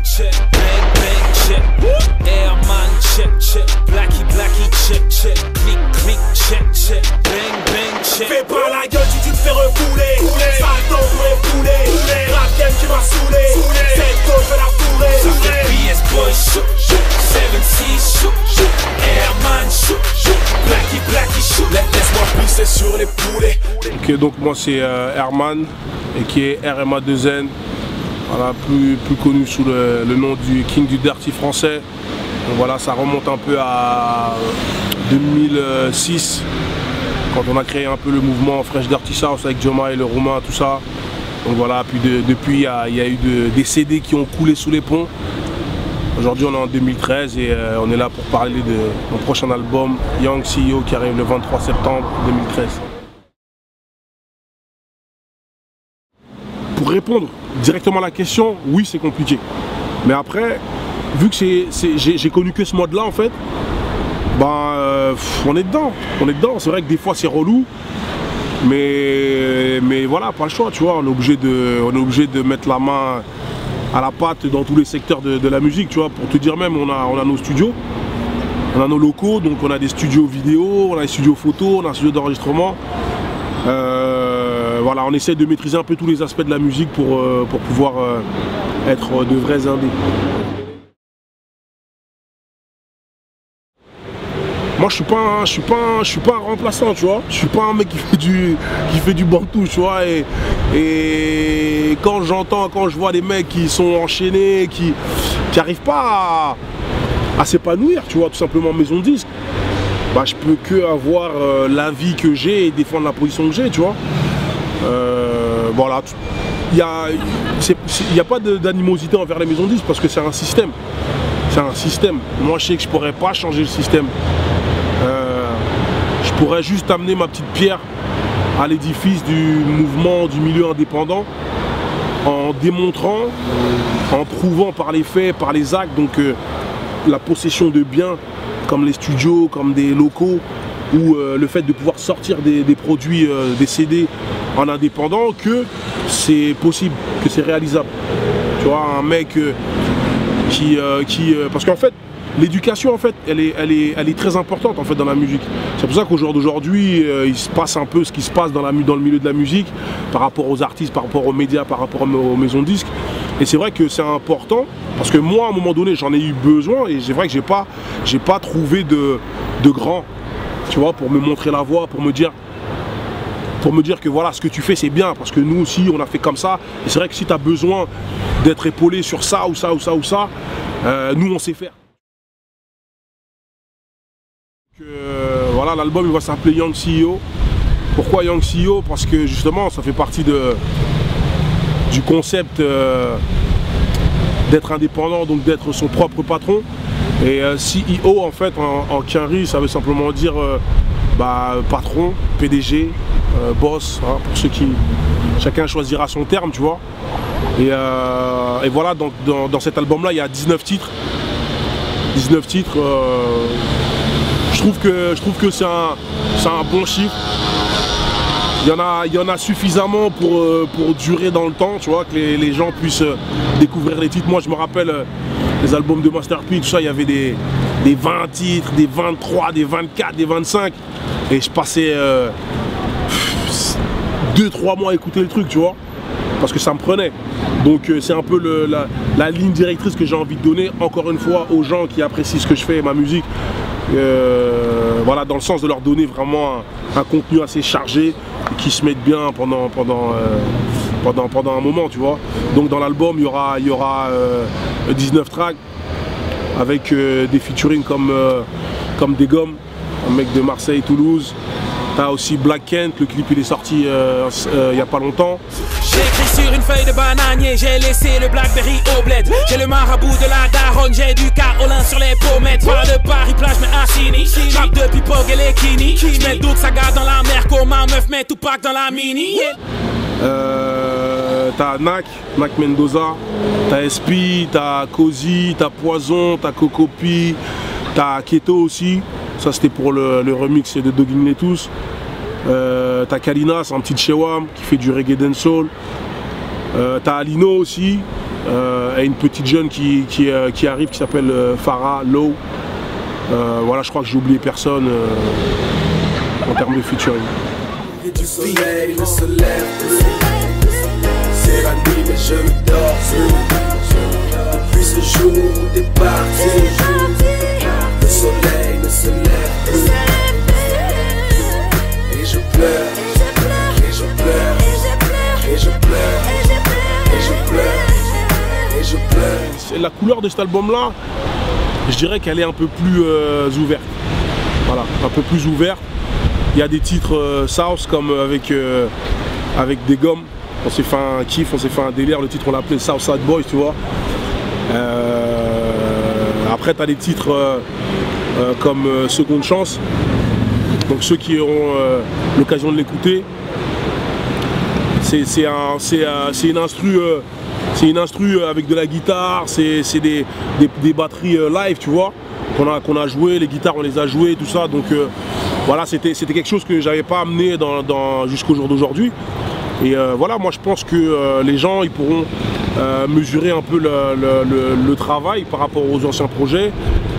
check, bang, bang, check. Airman, check, check. Blacky, blacky, check, check. Click, click, check, check. Bang, bang, check. Fais pas la gueule si tu te fais refouler. Salto, poulet. Rap game qui m'a saoulé. Cette gauche, je vais la fourrer. Ça fait BS Boy, shoot, shoot. 7-6, shoot, shoot. Airman, shoot, shoot. Blacky, blacky, shoot. Laisse-moi pisser sur les poulets. Ok, donc moi c'est Herman, et qui est RMA2N, voilà, plus connu sous le nom du King du Dirty français. Donc voilà, ça remonte un peu à 2006, quand on a créé un peu le mouvement Fresh Dirty South avec Joma et le Roumain, tout ça. Donc voilà, puis depuis il y a eu des CD qui ont coulé sous les ponts. Aujourd'hui on est en 2013 et on est là pour parler de mon prochain album Young CEO qui arrive le 23 septembre 2013. Pour répondre directement à la question, oui c'est compliqué. Mais après, vu que j'ai connu que ce mode là en fait, on est dedans. C'est vrai que des fois c'est relou. Mais voilà, pas le choix, tu vois, on est obligé de mettre la main à la pâte dans tous les secteurs de la musique, tu vois. Pour te dire même, on a nos studios, on a nos locaux, donc on a des studios vidéo, on a des studios photo, on a un studio d'enregistrement. Voilà, on essaie de maîtriser un peu tous les aspects de la musique pour pouvoir être de vrais indés. Moi je suis pas un remplaçant, tu vois. Je suis pas un mec qui fait du bantou, tu vois. Et quand je vois des mecs qui sont enchaînés, qui n'arrivent pas à s'épanouir, tu vois, tout simplement maison de disque, je peux que avoir l'avis que j'ai et défendre la position que j'ai, tu vois. Voilà, il n'y a pas d'animosité envers les maisons de disques parce que c'est un système. C'est un système. Moi je sais que je pourrais pas changer le système. Je pourrais juste amener ma petite pierre à l'édifice du mouvement du milieu indépendant en démontrant, en prouvant par les faits, par les actes, donc la possession de biens comme les studios, comme des locaux, ou le fait de pouvoir sortir des produits, des CD en indépendant, que c'est possible, que c'est réalisable. Tu vois, un mec parce qu'en fait, l'éducation en fait, elle est très importante en fait dans la musique. C'est pour ça qu'au jour d'aujourd'hui, il se passe un peu ce qui se passe dans le milieu de la musique, par rapport aux artistes, par rapport aux médias, par rapport aux maisons de disques. Et c'est vrai que c'est important, parce que moi à un moment donné j'en ai eu besoin, et c'est vrai que j'ai pas trouvé de grand, tu vois, pour me montrer la voie, pour me dire que voilà, ce que tu fais c'est bien, parce que nous aussi on a fait comme ça. Et c'est vrai que si tu as besoin d'être épaulé sur ça ou ça ou ça ou ça, nous on sait faire. Voilà, l'album il va s'appeler Young CEO. Pourquoi Young CEO? Parce que justement ça fait partie du concept d'être indépendant, donc d'être son propre patron. Et CEO en fait en Quinri ça veut simplement dire patron, PDG, boss, hein, pour ceux qui... Chacun choisira son terme, tu vois. Et voilà, dans cet album là il y a 19 titres. 19 titres. Je trouve que c'est un bon chiffre. Il y en a suffisamment pour durer dans le temps, tu vois, que les gens puissent découvrir les titres. Moi je me rappelle les albums de Master P, tout ça, il y avait des 20 titres, des 23, des 24, des 25. Et je passais 2-3 mois à écouter le truc, tu vois, parce que ça me prenait. Donc c'est un peu la ligne directrice que j'ai envie de donner, encore une fois, aux gens qui apprécient ce que je fais, ma musique. Voilà, dans le sens de leur donner vraiment un contenu assez chargé et qui se mettent bien pendant un moment, tu vois. Donc dans l'album il y aura 19 tracks avec des featuring comme des gommes, un mec de Marseille, Toulouse. T'as aussi Black Kent, le clip il est sorti il n'y a pas longtemps. J'ai écrit sur une feuille de bananier, j'ai laissé le Blackberry au bled. J'ai le marabout de la daronne, j'ai du Carolin sur les pommettes. Pas de Paris plage mais Assini, j'rappe de Pipog et les Kini. J'mets Doug Saga dans la mer, comme ma meuf met Tupac dans la mini. T'as Nak Mendoza, t'as SP, t'as Cozy, t'as Poison, t'as Cocopi, t'as Keto aussi. Ça c'était pour le remix de Dogging Les Tous. T'as Kalina, c'est un petit Chewam qui fait du reggae dancehall. T'as Alino aussi, et une petite jeune qui arrive qui s'appelle Farah Low. Voilà, je crois que j'ai oublié personne en termes de featuring. Et du soleil ne se lève plus. C'est la nuit mais je ne dors plus. Depuis ce jour où t'es parti, le soleil ne se lève plus. Et je pleure, et je pleure, et je pleure, et je pleure, et je pleure. La couleur de cet album-là, je dirais qu'elle est un peu plus ouverte. Voilà, un peu plus ouverte. Il y a des titres South comme avec des gommes. On s'est fait un kiff, on s'est fait un délire. Le titre on l'a appelé Southside Boys, tu vois. Après tu as des titres comme Seconde Chance. Donc ceux qui auront l'occasion de l'écouter, c'est une instru avec de la guitare, c'est des batteries live, tu vois, qu'on a joué, les guitares on les a jouées, tout ça. Donc voilà, c'était quelque chose que j'avais pas amené jusqu'au jour d'aujourd'hui. Et voilà, moi je pense que les gens ils pourront mesurer un peu le travail par rapport aux anciens projets,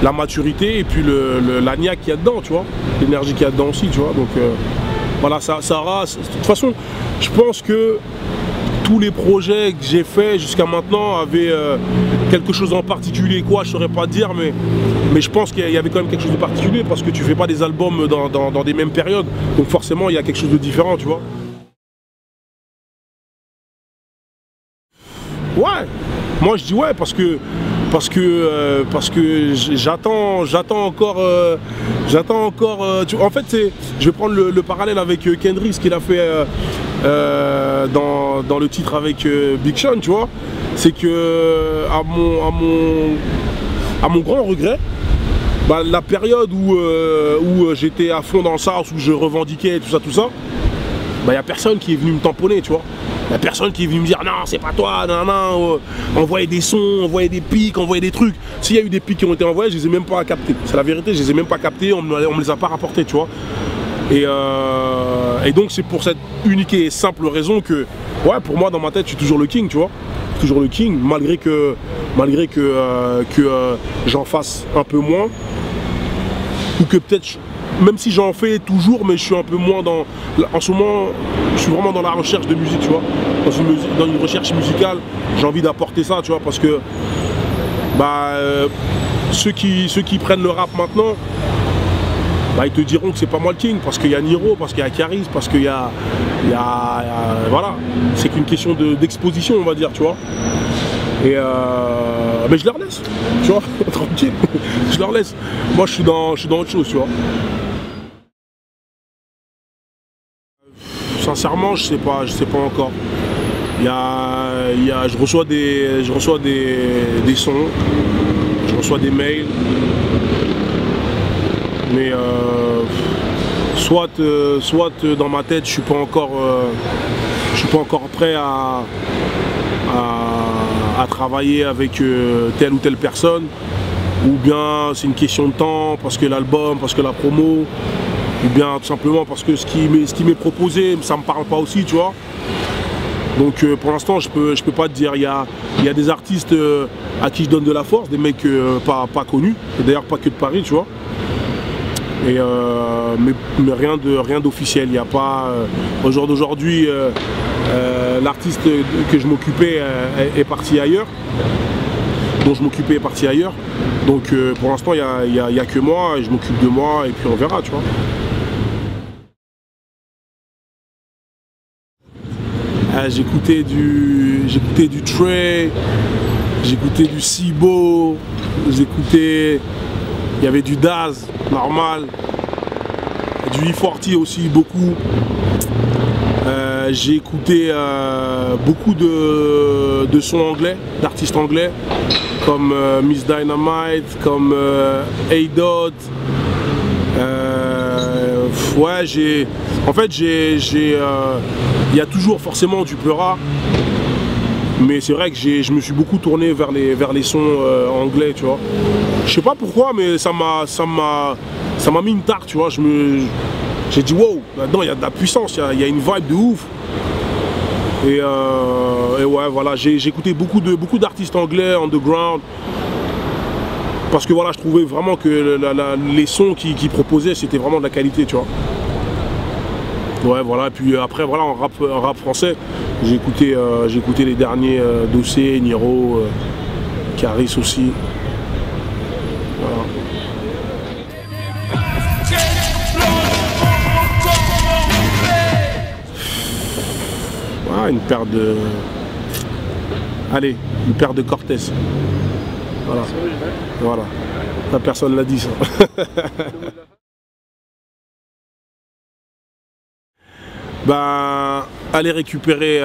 la maturité et puis la niaque qu'il y a dedans, tu vois, l'énergie qu'il y a dedans aussi, tu vois. Donc voilà, ça aura. De toute façon, je pense que tous les projets que j'ai faits jusqu'à maintenant avaient quelque chose en particulier, quoi, je saurais pas dire, mais je pense qu'il y avait quand même quelque chose de particulier parce que tu fais pas des albums dans des mêmes périodes, donc forcément il y a quelque chose de différent, tu vois. Ouais, moi je dis ouais parce que j'attends encore. En fait, je vais prendre le parallèle avec Kendrick, ce qu'il a fait dans le titre avec Big Sean, tu vois. C'est que à mon grand regret, bah, la période où j'étais à fond dans le South, où je revendiquais tout ça, bah, y a personne qui est venu me tamponner, tu vois. Il n'y a personne qui est venu me dire non, c'est pas toi, non, envoyer des sons, envoyer des pics, envoyer des trucs. S'il y a eu des pics qui ont été envoyés, je les ai même pas captés. C'est la vérité, je les ai même pas captés, on me les a pas rapportés, tu vois. Et donc c'est pour cette unique et simple raison que, ouais, pour moi dans ma tête, je suis toujours le king, tu vois. Toujours le king, malgré que j'en fasse un peu moins. Ou que peut-être, même si j'en fais toujours, mais je suis un peu moins dans... En ce moment, je suis vraiment dans la recherche de musique, tu vois. Dans une recherche musicale, j'ai envie d'apporter ça, tu vois, parce que bah, ceux qui prennent le rap maintenant, bah, ils te diront que c'est pas moi le king, parce qu'il y a Niro, parce qu'il y a Caris, parce qu'il y a voilà, c'est qu'une question d'exposition, on va dire, tu vois. Et mais je leur laisse, tu vois, tranquille, je leur laisse. Moi je suis dans autre chose, tu vois. Sincèrement, je sais pas encore. Je reçois des sons, je reçois des mails, mais soit dans ma tête je suis pas encore prêt à travailler avec telle ou telle personne, ou bien c'est une question de temps parce que l'album, parce que la promo, ou bien tout simplement parce que ce qui m'est proposé, ça me parle pas aussi, tu vois. Donc pour l'instant je peux pas te dire. Il y a des artistes à qui je donne de la force, des mecs pas connus, et d'ailleurs pas que de Paris, tu vois. Et mais rien d'officiel. Il n'y a pas au jour d'aujourd'hui l'artiste que je m'occupais est parti ailleurs, dont je m'occupais est parti ailleurs. Donc pour l'instant il y a que moi et je m'occupe de moi et puis on verra, tu vois. J'écoutais du Trey, j'écoutais du Cibo, il y avait du Daz, normal, du E40 aussi, beaucoup. J'ai écouté beaucoup de sons anglais, d'artistes anglais, comme Miss Dynamite, comme A-Dot. Ouais, en fait, il y a toujours forcément du Peura, mais c'est vrai que je me suis beaucoup tourné vers les sons anglais, tu vois. Je sais pas pourquoi, mais ça m'a mis une tarte, tu vois. J'ai dit wow, là-dedans il y a de la puissance, il y a une vibe de ouf. Et ouais, voilà, j'ai écouté beaucoup d'artistes anglais, underground. Parce que voilà, je trouvais vraiment que les sons qu'ils proposaient, c'était vraiment de la qualité, tu vois. Ouais, voilà, et puis après, voilà, en rap français, j'ai écouté les derniers Dossé, Niro, Caris aussi. Voilà. Voilà, une paire de... Allez, une paire de Cortez. Voilà. Voilà. La personne l'a dit, ça. Ben, allez récupérer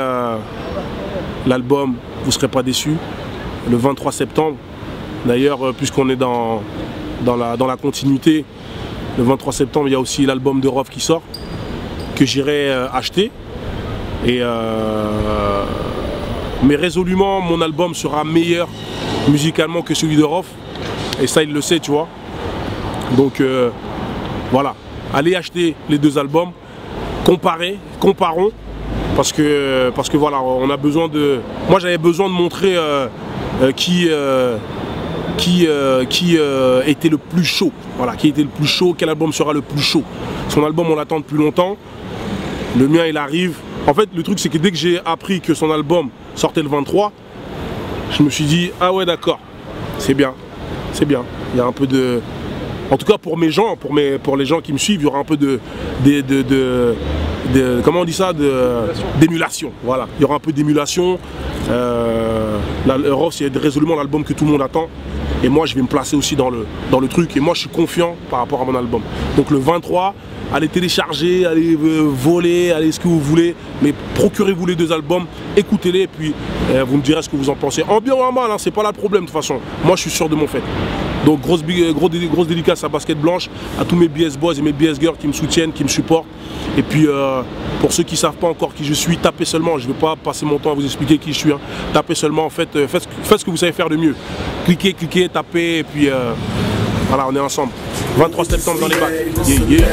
l'album, vous ne serez pas déçus, le 23 septembre. D'ailleurs, puisqu'on est dans la continuité, le 23 septembre, il y a aussi l'album de Rof qui sort, que j'irai acheter. Mais résolument, mon album sera meilleur musicalement que celui de Rof. Et ça, il le sait, tu vois. Donc, voilà. Allez acheter les deux albums. Comparons, parce que voilà, on a besoin de... Moi j'avais besoin de montrer qui était le plus chaud, voilà, qui était le plus chaud, quel album sera le plus chaud. Son album on l'attend depuis longtemps, le mien il arrive. En fait le truc c'est que dès que j'ai appris que son album sortait le 23, je me suis dit ah ouais d'accord, c'est bien, il y a un peu de... En tout cas pour mes gens, pour les gens qui me suivent, il y aura un peu comment on dit ça, d'émulation. Voilà, il y aura un peu d'émulation. Rof, c'est résolument l'album que tout le monde attend. Et moi, je vais me placer aussi dans le truc. Et moi, je suis confiant par rapport à mon album. Donc le 23, allez télécharger, allez voler, allez ce que vous voulez. Mais procurez-vous les deux albums, écoutez-les et puis vous me direz ce que vous en pensez. En bien ou en mal, hein, c'est pas là le problème de toute façon. Moi, je suis sûr de mon fait. Donc grosse dédicace à Basket Blanche, à tous mes BS Boys et mes BS Girls qui me soutiennent, qui me supportent. Et puis pour ceux qui ne savent pas encore qui je suis, tapez seulement, je ne vais pas passer mon temps à vous expliquer qui je suis. Hein. Tapez seulement, en fait, faites ce que vous savez faire de mieux. Cliquez, tapez, et puis voilà, on est ensemble. 23 septembre dans les bacs. Yeah, yeah.